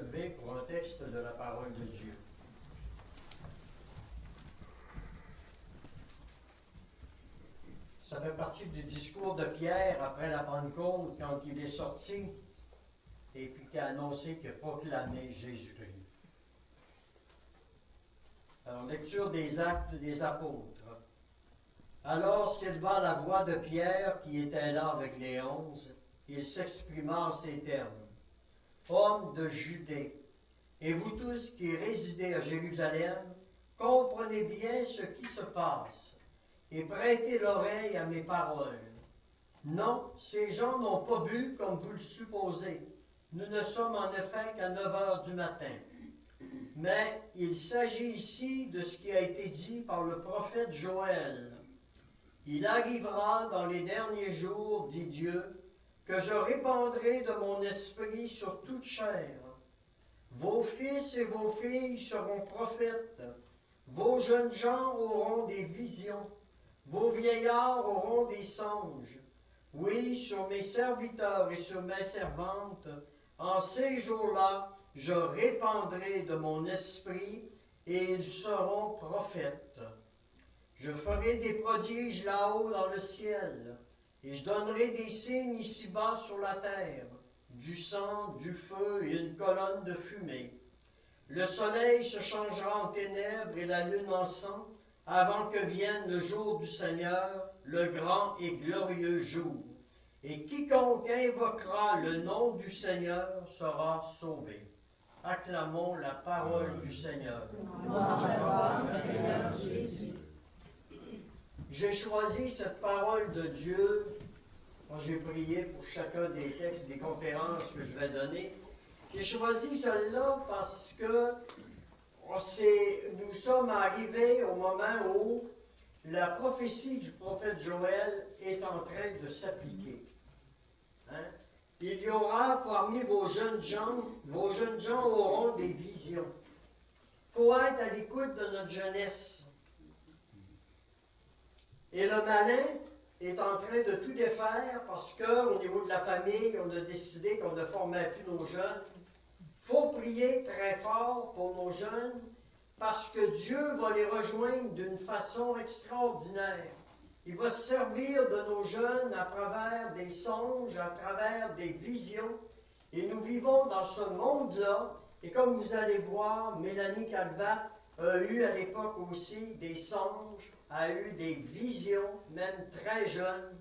lever pour un texte de la parole de Dieu. Ça fait partie du discours de Pierre après la Pentecôte, quand il est sorti et puis qui a annoncé qu'il a proclamé Jésus-Christ. Alors, lecture des Actes des Apôtres. Alors s'éleva la voix de Pierre, qui était là avec les 11, il s'exprima en ces termes. Hommes de Judée, et vous tous qui résidez à Jérusalem, comprenez bien ce qui se passe, et prêtez l'oreille à mes paroles. Non, ces gens n'ont pas bu comme vous le supposez. Nous ne sommes en effet qu'à 9 heures du matin. Mais il s'agit ici de ce qui a été dit par le prophète Joël. Il arrivera dans les derniers jours, dit Dieu, que je répandrai de mon esprit sur toute chair. Vos fils et vos filles seront prophètes. Vos jeunes gens auront des visions. Vos vieillards auront des songes. Oui, sur mes serviteurs et sur mes servantes, en ces jours-là, je répandrai de mon esprit et ils seront prophètes. Je ferai des prodiges là-haut dans le ciel, et je donnerai des signes ici-bas sur la terre, du sang, du feu et une colonne de fumée. Le soleil se changera en ténèbres et la lune en sang, avant que vienne le jour du Seigneur, le grand et glorieux jour. Et quiconque invoquera le nom du Seigneur sera sauvé. Acclamons la parole du Seigneur. Gloire à toi, Seigneur Jésus. J'ai choisi cette parole de Dieu. Quand j'ai prié pour chacun des textes, des conférences que je vais donner. J'ai choisi celle-là parce que nous sommes arrivés au moment où la prophétie du prophète Joël est en train de s'appliquer. Hein? Il y aura parmi vos jeunes gens auront des visions. Il faut être à l'écoute de notre jeunesse. Et le malin est en train de tout défaire parce qu'au niveau de la famille, on a décidé qu'on ne formait plus nos jeunes. Il faut prier très fort pour nos jeunes parce que Dieu va les rejoindre d'une façon extraordinaire. Il va se servir de nos jeunes à travers des songes, à travers des visions. Et nous vivons dans ce monde-là. Et comme vous allez voir, Mélanie Calvat a eu à l'époque aussi des songes, a eu des visions, même très jeunes,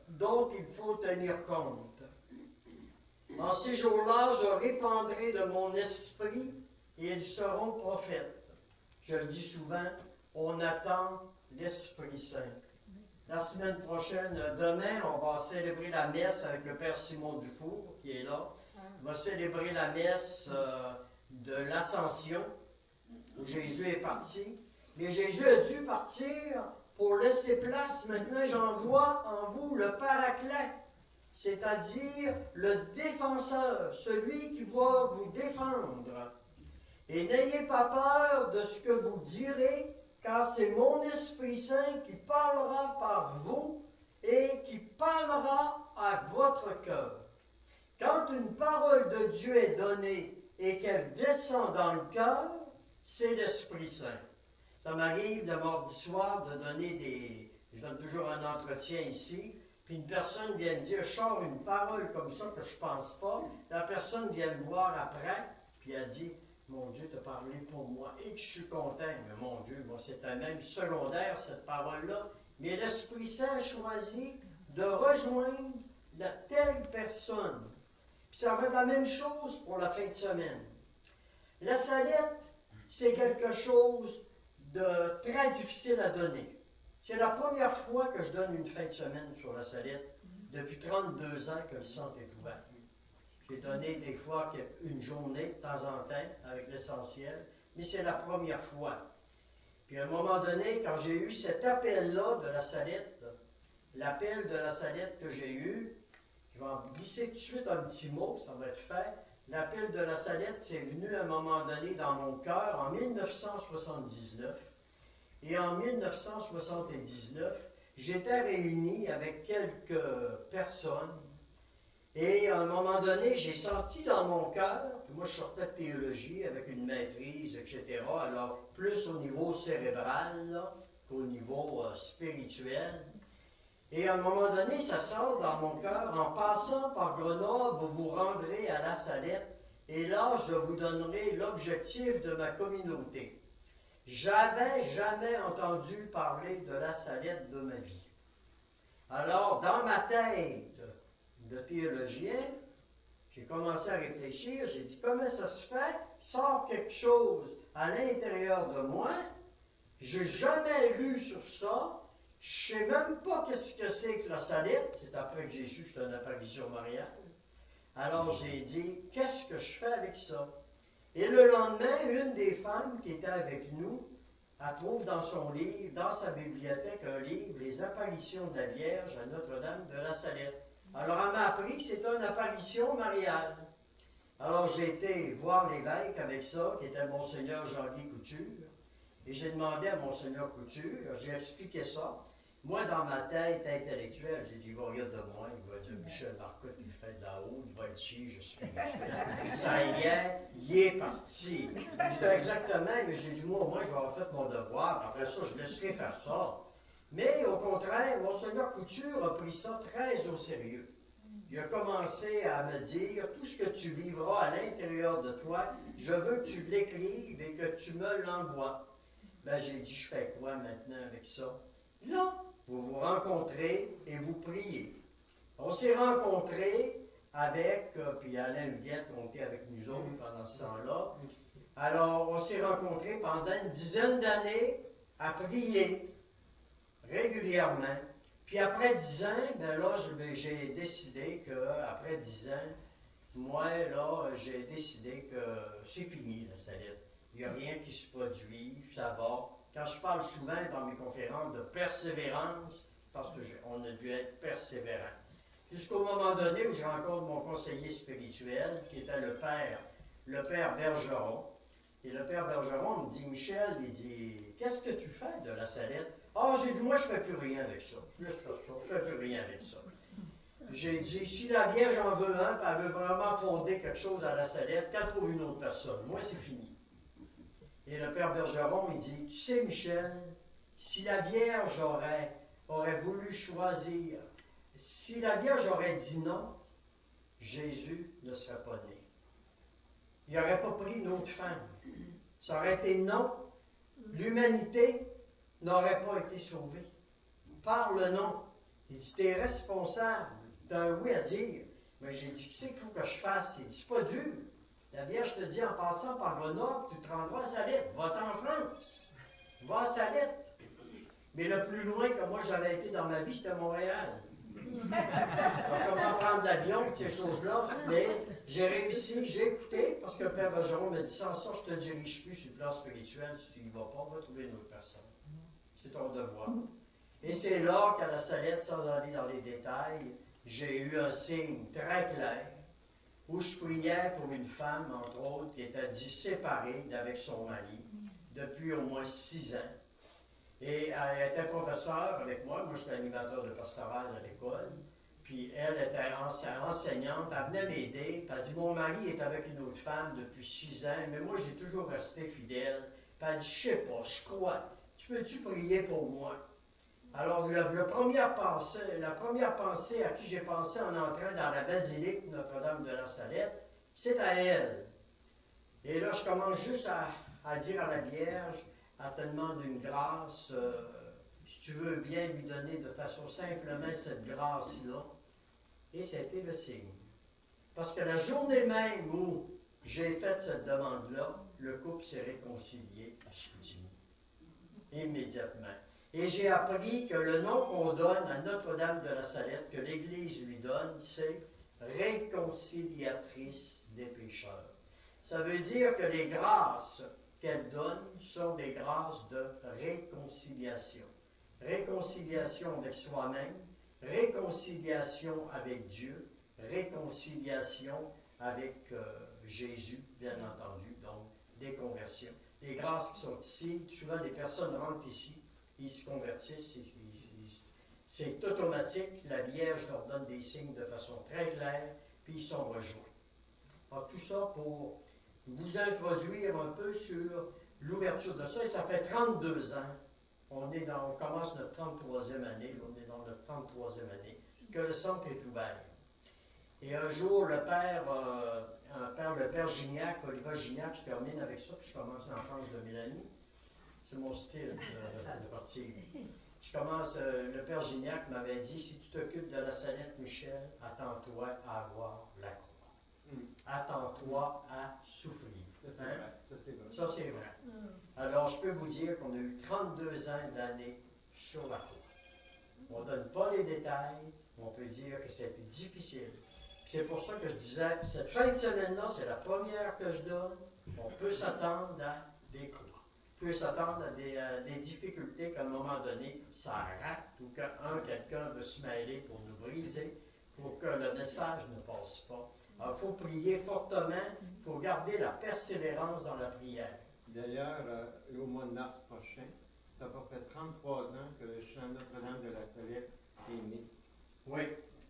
dont il faut tenir compte. En ces jours-là, je répandrai de mon esprit et ils seront prophètes. Je le dis souvent, on attend l'Esprit Saint. La semaine prochaine, demain, on va célébrer la messe avec le Père Simon Dufour, qui est là. On va célébrer la messe de l'Ascension, où Jésus est parti. Mais Jésus a dû partir pour laisser place. Maintenant, j'envoie en vous le Paraclet, c'est-à-dire le défenseur, celui qui va vous défendre. Et n'ayez pas peur de ce que vous direz, car c'est mon Esprit Saint qui parlera par vous et qui parlera à votre cœur. Quand une parole de Dieu est donnée et qu'elle descend dans le cœur, c'est l'Esprit Saint. Ça m'arrive le mardi soir de donner je donne toujours un entretien ici, puis une personne vient me dire, je sors une parole comme ça que je ne pense pas. La personne vient me voir après, puis elle dit, mon Dieu t'a parlé pour moi et que je suis content. Mais mon Dieu, moi, c'était même secondaire cette parole-là. Mais l'Esprit Saint a choisi de rejoindre la telle personne. Puis ça va être la même chose pour la fin de semaine. La salette, c'est quelque chose de très difficile à donner. C'est la première fois que je donne une fin de semaine sur la salette depuis 32 ans que le centre est ouvert. J'ai donné des fois une journée de temps en temps avec l'essentiel, mais c'est la première fois. Puis à un moment donné, quand j'ai eu cet appel-là de la salette, l'appel de la salette que j'ai eu, je vais en glisser tout de suite un petit mot, ça va être fait. L'appel de la salette, c'est venu à un moment donné dans mon cœur en 1979. Et en 1979, j'étais réuni avec quelques personnes Et à un moment donné, j'ai senti dans mon cœur, puis moi je sortais de théologie avec une maîtrise, etc., alors plus au niveau cérébral là, qu'au niveau spirituel. Et à un moment donné, ça sort dans mon cœur, en passant par Grenoble, vous vous rendrez à La Salette, et là, je vous donnerai l'objectif de ma communauté. J'avais jamais entendu parler de La Salette de ma vie. Alors, dans ma tête de théologien, j'ai commencé à réfléchir, j'ai dit comment ça se fait, sort quelque chose à l'intérieur de moi, j'ai jamais lu sur ça, je ne sais même pas qu'est-ce que c'est que La Salette, c'est après que j'ai su que c'était une apparition mariale. Alors j'ai dit, qu'est-ce que je fais avec ça? Et le lendemain, une des femmes qui était avec nous, elle trouve dans son livre, dans sa bibliothèque, un livre, Les apparitions de la Vierge à Notre-Dame de La Salette. Alors, elle m'a appris que c'était une apparition mariale. Alors, j'ai été voir l'évêque avec ça, qui était Monseigneur Jean-Guy Couture. Et j'ai demandé à Monseigneur Couture, j'ai expliqué ça. Moi, dans ma tête intellectuelle, j'ai dit, il va rire de moi, il va dire, Michel Marcotte, il fait de la haut, il va être chier, je suis spirituel. Ça y est, il est parti. J'étais exactement, mais j'ai dit, moi, au moins, je vais avoir fait mon devoir, après ça, je laisserai faire ça. Mais au contraire, Monseigneur Couture a pris ça très au sérieux. Il a commencé à me dire, tout ce que tu vivras à l'intérieur de toi, je veux que tu l'écrives et que tu me l'envoies. Ben, j'ai dit, je fais quoi maintenant avec ça? Là, vous vous rencontrez et vous priez. On s'est rencontrés avec, puis Alain Huguette, on était avec nous autres pendant ce temps-là. Alors, on s'est rencontrés pendant une dizaine d'années à prier régulièrement. Puis après 10 ans, ben là, j'ai décidé qu'après 10 ans, moi, là, j'ai décidé que c'est fini, la Salette. Il n'y a rien qui se produit, ça va. Quand je parle souvent dans mes conférences de persévérance, parce qu'on a dû être persévérant. Jusqu'au moment donné où je rencontre mon conseiller spirituel, qui était le père Bergeron. Et le père Bergeron me dit, Michel, il dit, qu'est-ce que tu fais de la Salette? Ah, j'ai dit, moi, je ne fais plus rien avec ça. Je ne fais plus rien avec ça. J'ai dit, si la Vierge en veut un, puis elle veut vraiment fonder quelque chose à la Salette, qu'elle trouve une autre personne. Moi, c'est fini. Et le père Bergeron, il dit, tu sais, Michel, si la Vierge aurait voulu choisir, si la Vierge aurait dit non, Jésus ne serait pas né. Il n'aurait pas pris une autre femme. Ça aurait été non. L'humanité n'aurait pas été sauvée. Par le non. Il dit, tu es responsable. Tu as un oui à dire. Mais j'ai dit, qu'est-ce qu'il faut que je fasse? Il dit, c'est pas dur. La Vierge te dit, en passant par Grenoble, tu te rendras à Salette. Va-t'en en France. Va à Salette. Mais le plus loin que moi j'avais été dans ma vie, c'était Montréal. Donc, comment prendre l'avion, ces choses-là. Mais j'ai réussi, j'ai écouté, parce que le père Bergeron m'a dit, sans ça, je ne te dirige plus sur le plan spirituel. Si tu n'y vas pas, on va trouver une autre personne. C'est ton devoir. Et c'est là qu'à la Salette, sans aller dans les détails, j'ai eu un signe très clair où je priais pour une femme, entre autres, qui était dit séparée d'avec son mari depuis au moins 6 ans. Et elle était professeure avec moi. Moi, j'étais animateur de pastoral à l'école. Puis elle était enseignante. Elle venait m'aider. Puis elle dit, mon mari est avec une autre femme depuis 6 ans, mais moi, j'ai toujours resté fidèle. Puis elle dit, je sais pas, je crois. Tu peux-tu prier pour moi? Alors, la première pensée à qui j'ai pensé en entrant dans la basilique Notre-Dame de la Salette, c'est à elle. Et là, je commence juste à dire à la Vierge, elle te demande une grâce, si tu veux bien lui donner de façon simplement cette grâce-là. Et c'était le signe. Parce que la journée même où j'ai fait cette demande-là, le couple s'est réconcilié à Chicoutimi. Immédiatement. Et j'ai appris que le nom qu'on donne à Notre-Dame de la Salette, que l'Église lui donne, c'est réconciliatrice des pécheurs. Ça veut dire que les grâces qu'elle donne sont des grâces de réconciliation. Réconciliation avec soi-même, réconciliation avec Dieu, réconciliation avec Jésus, bien entendu, donc des conversions. Les grâces qui sont ici, souvent les personnes rentrent ici, ils se convertissent, c'est automatique, la Vierge leur donne des signes de façon très claire, puis ils sont rejoints. Alors, tout ça pour vous introduire un peu sur l'ouverture de ça, et ça fait 32 ans. On commence notre 33e année, on est dans notre 33e année, que le centre est ouvert. Et un jour, le père Gignac, Olivier Gignac, je termine avec ça, puis je commence l'enfance de Mélanie. C'est mon style de partir. Le père Gignac m'avait dit, si tu t'occupes de la Salette, Michel, attends-toi à avoir la croix. Attends-toi à souffrir. Ça, c'est vrai. Ça, c'est vrai. Ça, c'est vrai. Alors, je peux vous dire qu'on a eu 32 ans d'années sur la croix. On ne donne pas les détails, mais on peut dire que c'était difficile. Puis c'est pour ça que je disais, cette fin de semaine-là, c'est la première que je donne. On peut s'attendre à des croix. On peut s'attendre à des difficultés qu'à un moment donné, ça rate ou quelqu'un veut se mêler pour nous briser, pour que le message ne passe pas. Alors, il faut prier fortement, il faut garder la persévérance dans la prière. D'ailleurs, au mois de mars prochain, ça va faire 33 ans que le chant Notre-Dame de la Salette est né. Oui,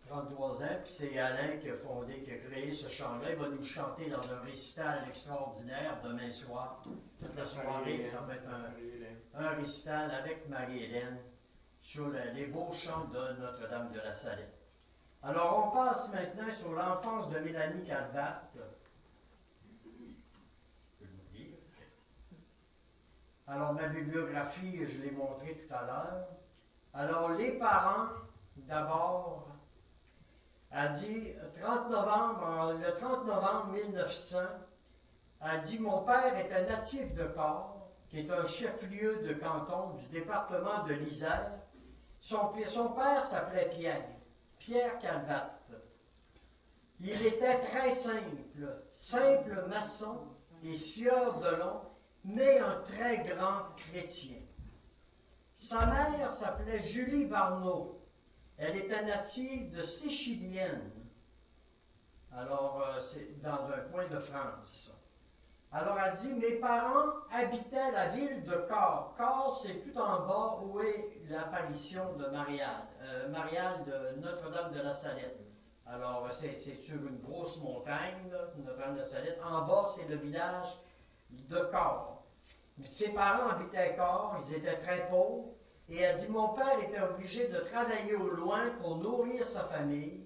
33 ans, puis c'est Alain qui a créé ce chant-là. Il va nous chanter dans un récital extraordinaire demain soir. Toute la soirée, ça va être un récital avec Marie-Hélène sur les beaux chants de Notre-Dame de la Salette. Alors, on passe maintenant sur l'enfance de Mélanie Calvat. Je peux vous lire. Alors, ma bibliographie, je l'ai montrée tout à l'heure. Alors, les parents, d'abord, a dit, le 30 novembre 1900, a dit, mon père était natif de Corps, qui est un chef-lieu de canton du département de l'Isère. Son père s'appelait Pierre Calvat. Il était très simple maçon et sieur de long, mais un très grand chrétien. Sa mère s'appelait Julie Barneau. Elle était native de Séchilienne. Alors, c'est dans un coin de France. Alors, elle dit, mes parents habitaient la ville de Corps. Corps, c'est tout en bas où est l'apparition de Mariale de Notre-Dame de la Salette. Alors, c'est sur une grosse montagne, Notre-Dame de la Salette. En bas, c'est le village de Corps. Ses parents habitaient Corps, ils étaient très pauvres. Et elle dit, mon père était obligé de travailler au loin pour nourrir sa famille,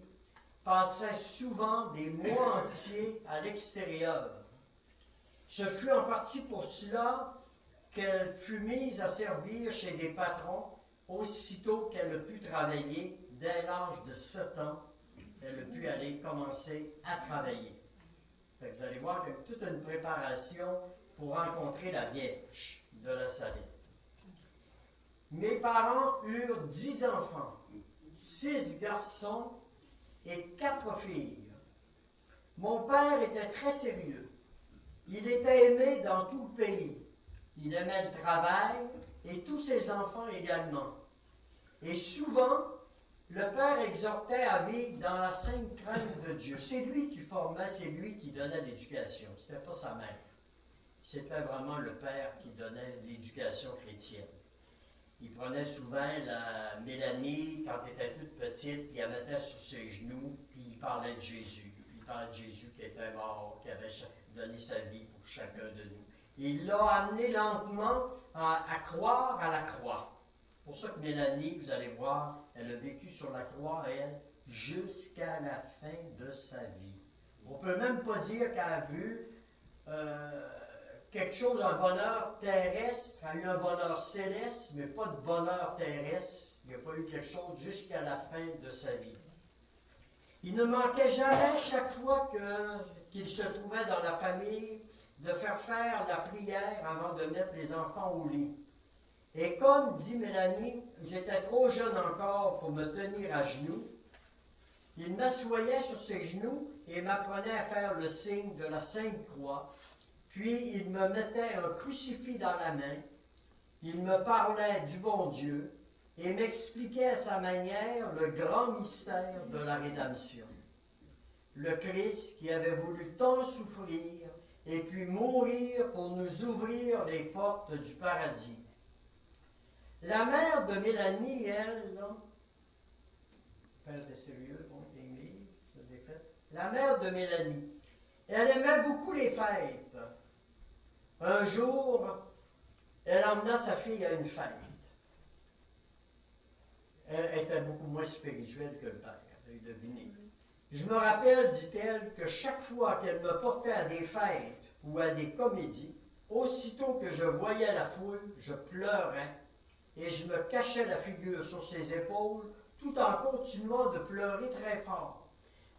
passait souvent des mois entiers à l'extérieur. Ce fut en partie pour cela qu'elle fut mise à servir chez des patrons aussitôt qu'elle a pu travailler. Dès l'âge de 7 ans, elle a pu aller commencer à travailler. Fait que vous allez voir qu'il y a toute une préparation pour rencontrer la Vierge de la Salette. Mes parents eurent 10 enfants, 6 garçons et 4 filles. Mon père était très sérieux. Il était aimé dans tout le pays. Il aimait le travail et tous ses enfants également. Et souvent, le père exhortait à vivre dans la sainte crainte de Dieu. C'est lui qui formait, c'est lui qui donnait l'éducation. Ce n'était pas sa mère. C'était vraiment le père qui donnait l'éducation chrétienne. Il prenait souvent la Mélanie, quand elle était toute petite, il la mettait sur ses genoux, puis il parlait de Jésus. Il parlait de Jésus qui était mort, qui avait donné sa vie pour chacun de nous. Il l'a amené lentement à croire à la croix. C'est pour ça que Mélanie, vous allez voir, elle a vécu sur la croix, elle, jusqu'à la fin de sa vie. On ne peut même pas dire qu'elle a vu quelque chose, un bonheur terrestre, elle a eu un bonheur céleste, mais pas de bonheur terrestre. Il n'y a pas eu quelque chose jusqu'à la fin de sa vie. Il ne manquait jamais, chaque fois qu'il se trouvait dans la famille, de faire la prière avant de mettre les enfants au lit. Et comme dit Mélanie, j'étais trop jeune encore pour me tenir à genoux. Il m'assoyait sur ses genoux et m'apprenait à faire le signe de la Sainte Croix. Puis il me mettait un crucifix dans la main. Il me parlait du bon Dieu et m'expliquait à sa manière le grand mystère de la rédemption. Le Christ qui avait voulu tant souffrir et puis mourir pour nous ouvrir les portes du paradis. La mère de Mélanie, elle, là, elle était sérieuse, bon, Émilie, ça défait. la mère de Mélanie. Elle aimait beaucoup les fêtes. Un jour, elle emmena sa fille à une fête. Elle était beaucoup moins spirituelle que le père, vous avez deviné. Je me rappelle, dit-elle, que chaque fois qu'elle me portait à des fêtes ou à des comédies, aussitôt que je voyais la foule, je pleurais et je me cachais la figure sur ses épaules tout en continuant de pleurer très fort,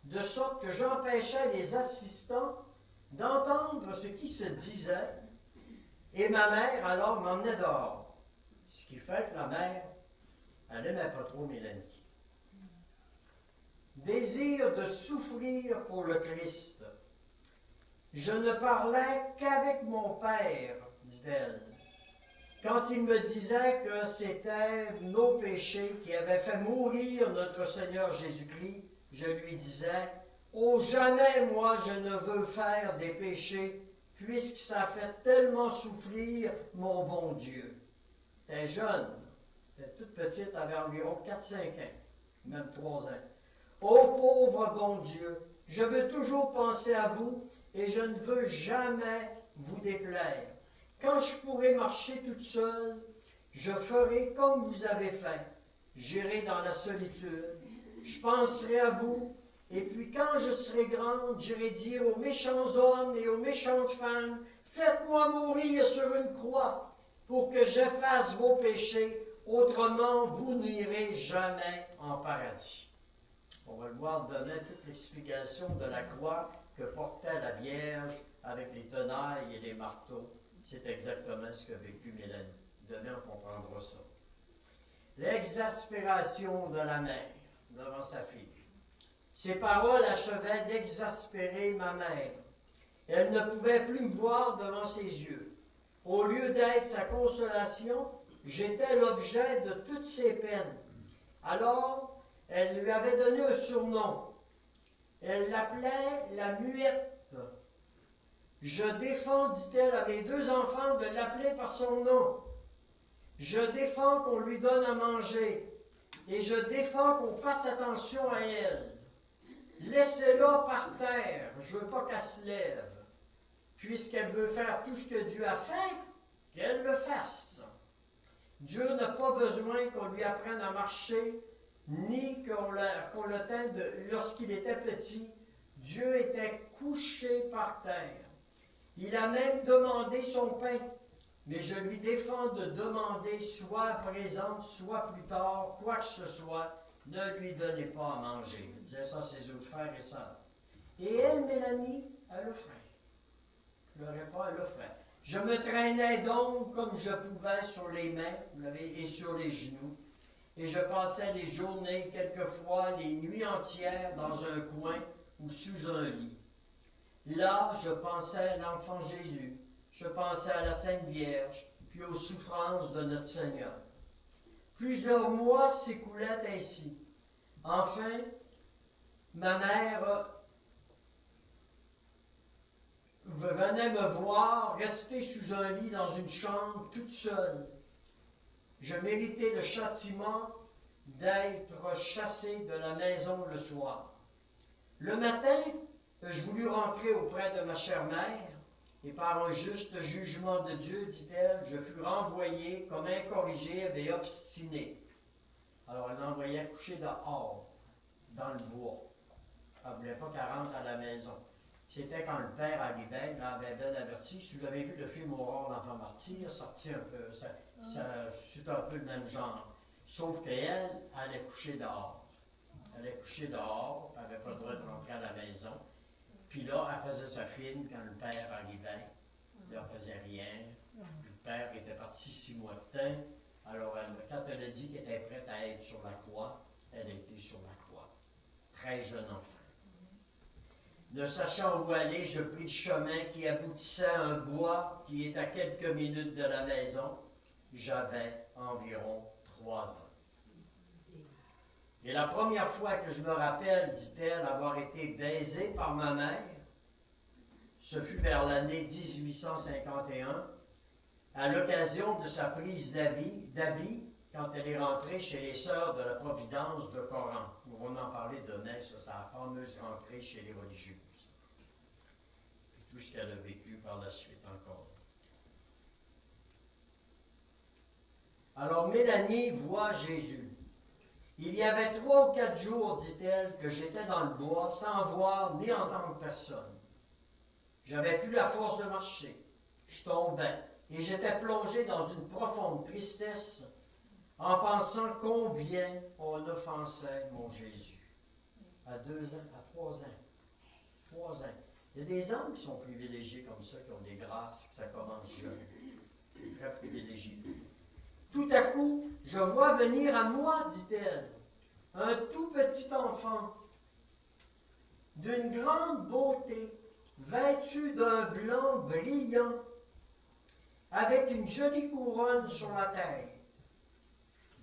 de sorte que j'empêchais les assistants d'entendre ce qui se disait, et ma mère alors m'emmenait dehors. Ce qui fait que ma mère, elle n'aimait pas trop Mélanie. Désir de souffrir pour le Christ. Je ne parlais qu'avec mon père, dit-elle. Quand il me disait que c'était nos péchés qui avaient fait mourir notre Seigneur Jésus-Christ, je lui disais, « Oh, jamais moi je ne veux faire des péchés, puisque ça fait tellement souffrir mon bon Dieu. » Elle était jeune, elle était toute petite, elle avait environ 4-5 ans, même 3 ans. « Oh, pauvre bon Dieu, je veux toujours penser à vous et je ne veux jamais vous déplaire. Quand je pourrai marcher toute seule, je ferai comme vous avez fait. J'irai dans la solitude, je penserai à vous, et puis quand je serai grande, j'irai dire aux méchants hommes et aux méchantes femmes, faites-moi mourir sur une croix pour que j'efface vos péchés, autrement vous n'irez jamais en paradis. » On va le voir demain toute l'explication de la croix que portait la Vierge avec les tenailles et les marteaux. C'est exactement ce qu'a vécu Mélanie. Demain, on comprendra ça. L'exaspération de la mère devant sa fille. Ces paroles achevaient d'exaspérer ma mère. Elle ne pouvait plus me voir devant ses yeux. Au lieu d'être sa consolation, j'étais l'objet de toutes ses peines. Alors, elle lui avait donné un surnom. Elle l'appelait la muette. Je défends, dit-elle à mes 2 enfants, de l'appeler par son nom. Je défends qu'on lui donne à manger. Et je défends qu'on fasse attention à elle. Laissez-la par terre. Je ne veux pas qu'elle se lève. Puisqu'elle veut faire tout ce que Dieu a fait, qu'elle le fasse. Dieu n'a pas besoin qu'on lui apprenne à marcher, ni qu'on le tende lorsqu'il était petit. Dieu était couché par terre. Il a même demandé son pain, mais je lui défends de demander soit à présent, soit plus tard, quoi que ce soit, ne lui donnez pas à manger. Il disait ça à ses autres frères et sœurs. Et elle, Mélanie, elle le ferait. Je ne l'aurais pas, elle le ferait. Je me traînais donc comme je pouvais sur les mains et sur les genoux, et je passais les journées, quelquefois les nuits entières, dans un coin ou sous un lit. Là, je pensais à l'enfant Jésus, je pensais à la Sainte Vierge, puis aux souffrances de notre Seigneur. Plusieurs mois s'écoulaient ainsi. Enfin, ma mère venait me voir rester sous un lit dans une chambre toute seule. Je méritais le châtiment d'être chassé de la maison le soir. Le matin, je voulus rentrer auprès de ma chère mère, et par un juste jugement de Dieu, dit-elle, je fus renvoyé comme incorrigible et obstiné. Alors elle l'envoyait coucher dehors, dans le bois. Elle ne voulait pas qu'elle rentre à la maison. C'était quand le père arrivait, il avait bien averti. Si vous avez vu le film Aurore, l'enfant martyr, sorti un peu, c'est un peu le même genre. Sauf qu'elle allait coucher dehors. Elle allait coucher dehors, elle n'avait pas le droit de rentrer à la maison. Puis là, elle faisait sa fine quand le père arrivait. Là, elle ne faisait rien. Puis le père était parti 6 mois de temps. Alors, quand elle a dit qu'elle était prête à être sur la croix, elle était sur la croix. Très jeune enfant. Ne sachant où aller, je pris le chemin qui aboutissait à un bois qui est à quelques minutes de la maison. J'avais environ 3 ans. Et la première fois que je me rappelle, dit-elle, avoir été baisée par ma mère, ce fut vers l'année 1851, à l'occasion de sa prise d'habit quand elle est rentrée chez les sœurs de la Providence de Coran. Nous allons en parler demain, ça, c'est la fameuse rentrée chez les religieuses. Et tout ce qu'elle a vécu par la suite encore. Alors Mélanie voit Jésus. Il y avait 3 ou 4 jours, dit-elle, que j'étais dans le bois sans voir ni entendre personne. J'avais plus la force de marcher. Je tombais et j'étais plongé dans une profonde tristesse en pensant combien on offensait mon Jésus. À 2 ans, à 3 ans. 3 ans. Il y a des hommes qui sont privilégiés comme ça, qui ont des grâces, que ça commence jeune. Très privilégiés. Tout à coup, je vois venir à moi, dit-elle, un tout petit enfant, d'une grande beauté, vêtu d'un blanc brillant, avec une jolie couronne sur la tête.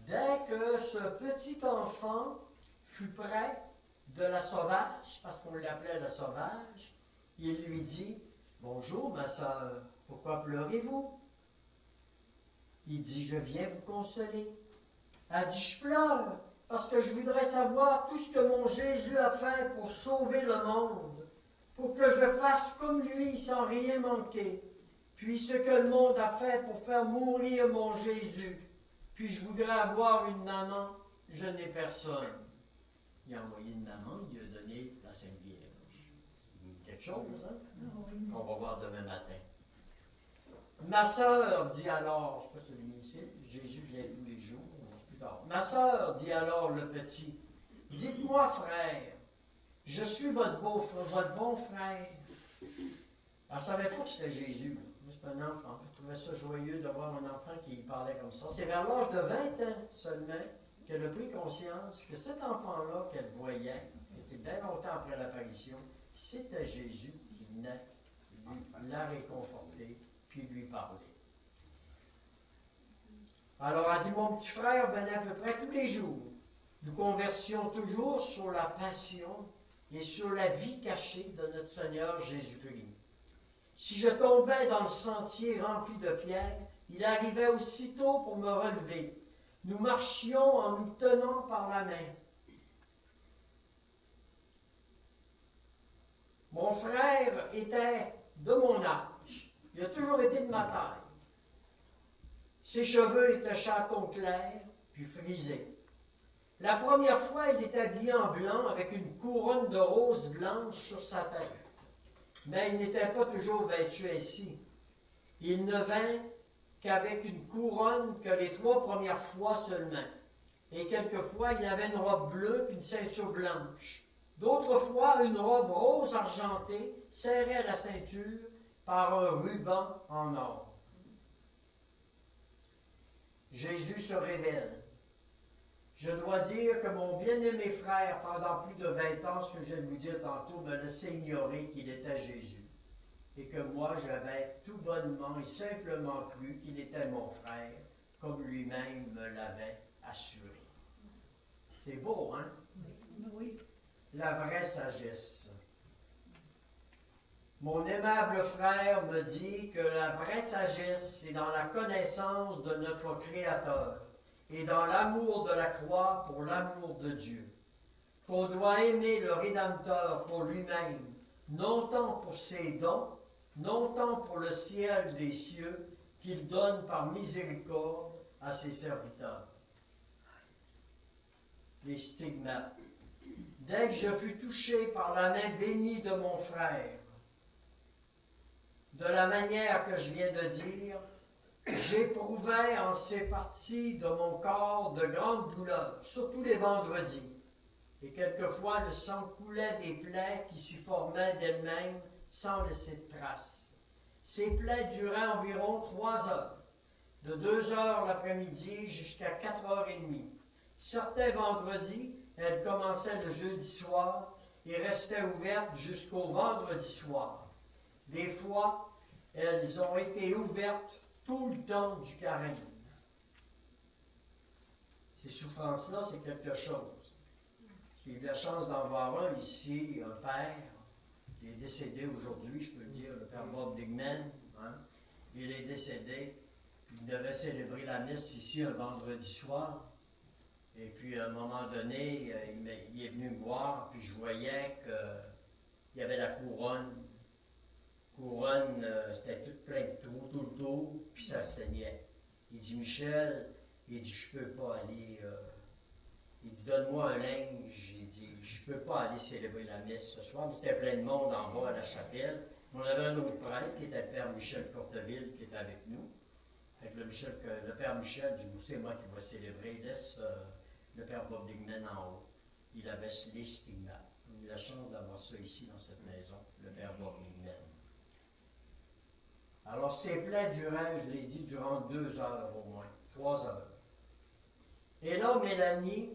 Dès que ce petit enfant fut près de la sauvage, parce qu'on l'appelait la sauvage, il lui dit, « Bonjour, ma sœur, pourquoi pleurez-vous? » Il dit, « Je viens vous consoler. » Elle dit, « Je pleure parce que je voudrais savoir tout ce que mon Jésus a fait pour sauver le monde, pour que je fasse comme lui sans rien manquer, puis ce que le monde a fait pour faire mourir mon Jésus. Puis je voudrais avoir une maman, je n'ai personne. » Il a envoyé une maman, il lui a donné la Sainte Vierge. Quelque chose, hein? Qu'on va voir demain matin. Ma sœur, dit alors, je ne sais pas si c'est l'initié, Jésus vient tous les jours, plus tard. Ma sœur, dit alors le petit, dites-moi, frère, je suis votre bon frère. Elle ne savait pas que c'était Jésus. C'est un enfant. Elle trouvait ça joyeux de voir un enfant qui parlait comme ça. C'est vers l'âge de 20 ans seulement qu'elle a pris conscience que cet enfant-là qu'elle voyait, qui était bien longtemps après l'apparition, c'était Jésus qui venait la réconforter puis lui parler. Alors elle dit, mon petit frère venait à peu près tous les jours. Nous conversions toujours sur la passion et sur la vie cachée de notre Seigneur Jésus-Christ. Si je tombais dans le sentier rempli de pierres, il arrivait aussitôt pour me relever. Nous marchions en nous tenant par la main. Mon frère était de mon âge. Il a toujours été de ma taille. Ses cheveux étaient châtain clair, puis frisés. La première fois, il était habillé en blanc avec une couronne de roses blanches sur sa tête. Mais il n'était pas toujours vêtu ainsi. Il ne vint qu'avec une couronne que les 3 premières fois seulement. Et quelquefois, il avait une robe bleue et une ceinture blanche. D'autres fois, une robe rose argentée serrée à la ceinture par un ruban en or. Jésus se révèle. Je dois dire que mon bien-aimé frère, pendant plus de 20 ans, ce que je viens de vous dire tantôt, me laissait ignorer qu'il était Jésus. Et que moi, j'avais tout bonnement et simplement cru qu'il était mon frère, comme lui-même me l'avait assuré. C'est beau, hein? Oui. La vraie sagesse. Mon aimable frère me dit que la vraie sagesse, c'est dans la connaissance de notre Créateur et dans l'amour de la croix pour l'amour de Dieu. Qu'on doit aimer le Rédempteur pour lui-même, non tant pour ses dons, non tant pour le ciel des cieux qu'il donne par miséricorde à ses serviteurs. Les stigmates. Dès que je fus touché par la main bénie de mon frère, de la manière que je viens de dire, j'éprouvais en ces parties de mon corps de grandes douleurs, surtout les vendredis. Et quelquefois, le sang coulait des plaies qui s'y formaient d'elles-mêmes sans laisser de traces. Ces plaies duraient environ 3 heures, de 2 heures l'après-midi jusqu'à 4h30. Certains vendredis, elles commençaient le jeudi soir et restaient ouvertes jusqu'au vendredi soir. Des fois, elles ont été ouvertes tout le temps du carême. Ces souffrances-là, c'est quelque chose. J'ai eu la chance d'en voir un ici, un père. Il est décédé aujourd'hui, je peux le dire, le père Bob Digman. Hein? Il est décédé. Il devait célébrer la messe ici un vendredi soir. Et puis, à un moment donné, il est venu me voir, puis je voyais qu'il y avait la couronne. C'était tout plein de trous, tout le tour, puis ça saignait. Il dit, Michel, il dit, je peux pas aller. Il dit, donne-moi un linge. Il dit, je peux pas aller célébrer la messe ce soir. Mais c'était plein de monde en bas à la chapelle. On avait un autre prêtre qui était le père Michel Courteville qui était avec nous. Fait que le père Michel dit, c'est moi qui vais célébrer. Laisse le père Bob Dignan en haut. Il avait les stigmates. On a eu la chance d'avoir ça ici dans cette maison, le père Bob Dignan. Alors, ces plaies duraient, je l'ai dit, durant 2 heures au moins, 3 heures. Et là, Mélanie,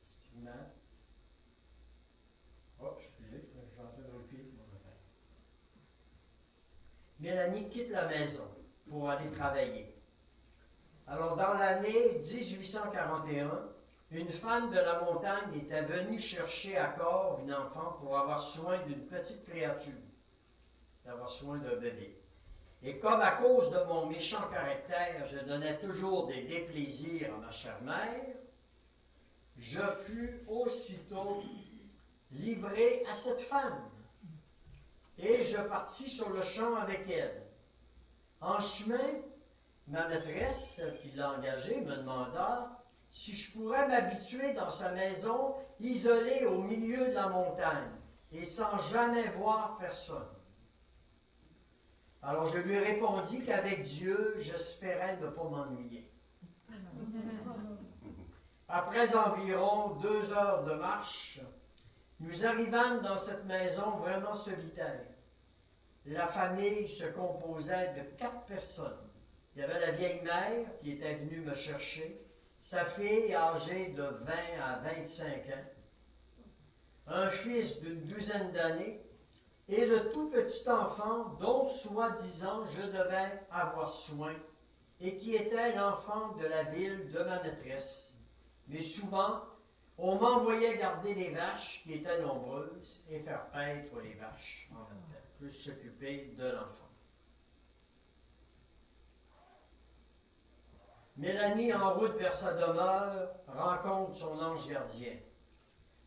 stigmate. Oh, excusez, je suis en train de reculer. Mélanie quitte la maison pour aller travailler. Alors, dans l'année 1841, une femme de la montagne était venue chercher à Corps une enfant pour avoir soin d'une petite créature, d'avoir soin d'un bébé. Et comme à cause de mon méchant caractère, je donnais toujours des déplaisirs à ma chère mère, je fus aussitôt livré à cette femme. Et je partis sur le champ avec elle. En chemin, ma maîtresse, celle qui l'a engagée, me demanda si je pourrais m'habituer dans sa maison, isolée au milieu de la montagne, et sans jamais voir personne. Alors je lui répondis qu'avec Dieu, j'espérais ne pas m'ennuyer. Après environ 2 heures de marche, nous arrivâmes dans cette maison vraiment solitaire. La famille se composait de 4 personnes. Il y avait la vieille mère qui était venue me chercher, sa fille âgée de 20 à 25 ans, un fils d'une 12aine d'années, et le tout petit enfant dont, soi-disant, je devais avoir soin, et qui était l'enfant de la ville de ma maîtresse. Mais souvent, on m'envoyait garder les vaches qui étaient nombreuses et faire paître les vaches en même temps, plus s'occuper de l'enfant. Mélanie, en route vers sa demeure, rencontre son ange gardien.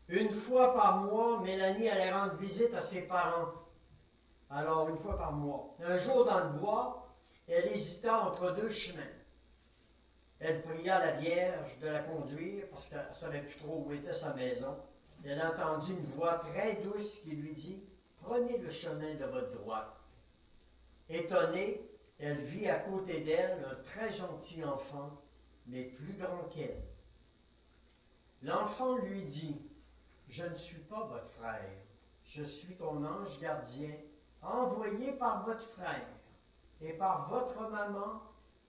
Une fois par mois, Mélanie allait rendre visite à ses parents. Alors, une fois par mois. Un jour dans le bois, elle hésita entre 2 chemins. Elle pria la Vierge de la conduire parce qu'elle ne savait plus trop où était sa maison. Elle entendit une voix très douce qui lui dit « Prenez le chemin de votre droite. » Étonnée, elle vit à côté d'elle un très gentil enfant, mais plus grand qu'elle. L'enfant lui dit « Je ne suis pas votre frère, je suis ton ange gardien, envoyé par votre frère et par votre maman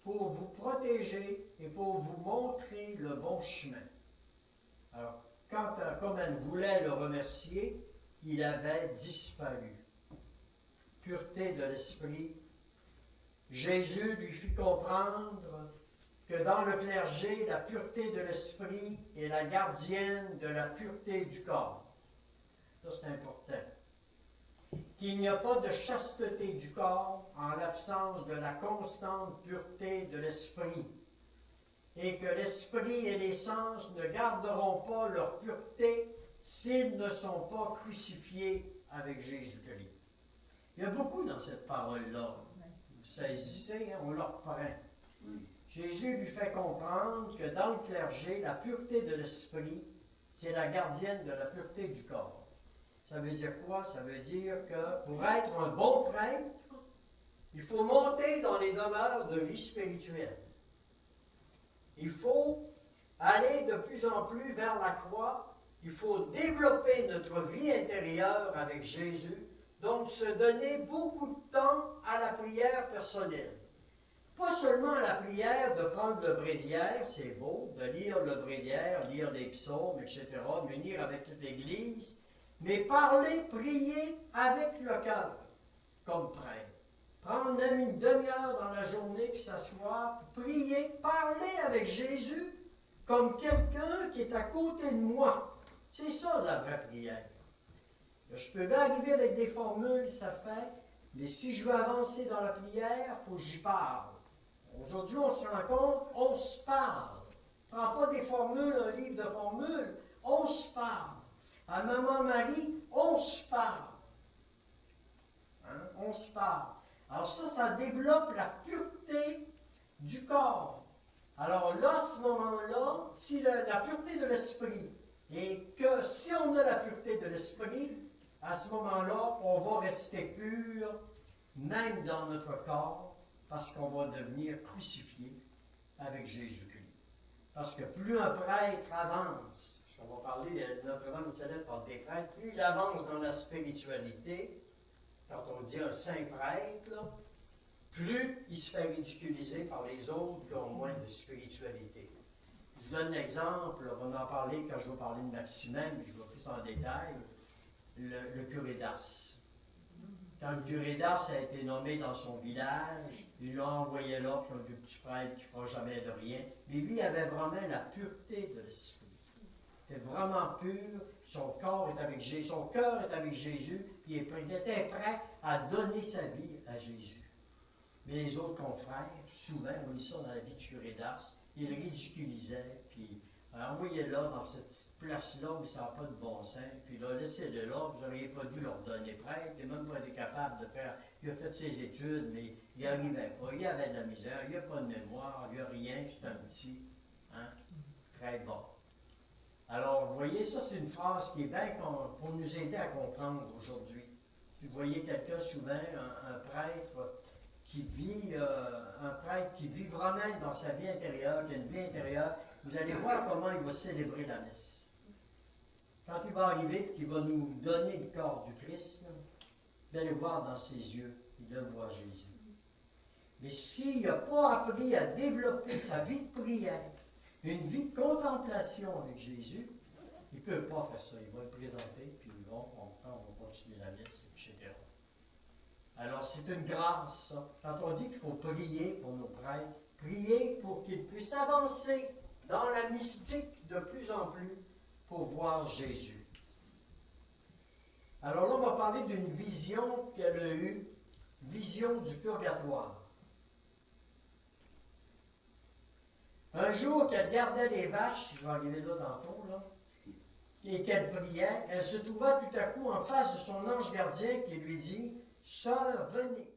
pour vous protéger et pour vous montrer le bon chemin. » Alors, comme elle voulait le remercier, il avait disparu. Pureté de l'esprit, Jésus lui fit comprendre que dans le clergé, la pureté de l'esprit est la gardienne de la pureté du corps. Ça, c'est important. Qu'il n'y a pas de chasteté du corps en l'absence de la constante pureté de l'esprit, et que l'esprit et les sens ne garderont pas leur pureté s'ils ne sont pas crucifiés avec Jésus-Christ. Il y a beaucoup dans cette parole-là. Vous saisissez, hein? On le reprend. Jésus lui fait comprendre que dans le clergé, la pureté de l'esprit, c'est la gardienne de la pureté du corps. Ça veut dire quoi? Ça veut dire que pour être un bon prêtre, il faut monter dans les demeures de vie spirituelle. Il faut aller de plus en plus vers la croix. Il faut développer notre vie intérieure avec Jésus. Donc, se donner beaucoup de temps à la prière personnelle. Pas seulement à la prière de prendre le bréviaire, c'est beau, de lire le bréviaire, lire les psaumes, etc., m'unir avec toute l'Église, mais parler, prier avec le cœur, comme prêtre. Prendre même une demi-heure dans la journée, puis s'asseoir, prier, parler avec Jésus, comme quelqu'un qui est à côté de moi. C'est ça la vraie prière. Je peux bien arriver avec des formules, ça fait, mais si je veux avancer dans la prière, il faut que j'y parle. Aujourd'hui, on se rend compte, on se parle. Prends pas des formules, un livre de formules, on se parle. À Maman Marie, on se parle. Hein? On se parle. Alors ça développe la pureté du corps. Alors là, à ce moment-là, si la pureté de l'esprit, et que si on a la pureté de l'esprit, à ce moment-là, on va rester pur, même dans notre corps, parce qu'on va devenir crucifié avec Jésus-Christ. Parce que plus un prêtre avance, on va parler de Notre-Dame de Céleste par des prêtres, plus il avance dans la spiritualité, quand on dit un saint prêtre, là, plus il se fait ridiculiser par les autres qui ont moins de spiritualité. Je vous donne un exemple, on va en parler quand je vais parler de Maximin, mais je vais plus en détail, le curé d'Ars. Quand le curé d'Ars a été nommé dans son village, ils l'ont envoyé là, puis on dit petit prêtre qui ne fera jamais de rien. Mais lui avait vraiment la pureté de l'esprit. Il était vraiment pur, son corps est avec Jésus, son cœur est avec Jésus, puis il était prêt à donner sa vie à Jésus. Mais les autres confrères, souvent, on lit ça dans la vie du curé d'Ars, ils le ridiculisaient, puis envoyez-le là, dans cette place-là où ça n'a pas de bon sens, puis là, laissez-le là, vous n'auriez pas dû leur donner prêtre, il n'a même pas été capable de faire, il a fait ses études, mais il n'y arrivait pas, il avait de la misère, il n'y a pas de mémoire, il n'y a rien, puis c'est un petit, hein, très bon. Alors, vous voyez, ça, c'est une phrase qui est bien pour nous aider à comprendre aujourd'hui. Si vous voyez quelqu'un, souvent, un prêtre qui vit, vraiment dans sa vie intérieure, qui a une vie intérieure, vous allez voir comment il va célébrer la messe. Quand il va arriver et qu'il va nous donner le corps du Christ, là, vous allez voir dans ses yeux, il va voir Jésus. Mais s'il n'a pas appris à développer sa vie de prière, une vie de contemplation avec Jésus, il ne peut pas faire ça. Il va le présenter, puis on va continuer la messe, etc. Alors, c'est une grâce, ça. Quand on dit qu'il faut prier pour nos prêtres, prier pour qu'ils puissent avancer dans la mystique de plus en plus pour voir Jésus. Alors là, on va parler d'une vision qu'elle a eue, vision du purgatoire. Un jour qu'elle gardait les vaches, je vais arriver là tantôt, là, et qu'elle priait, elle se trouva tout à coup en face de son ange gardien qui lui dit « Sœur, venez ».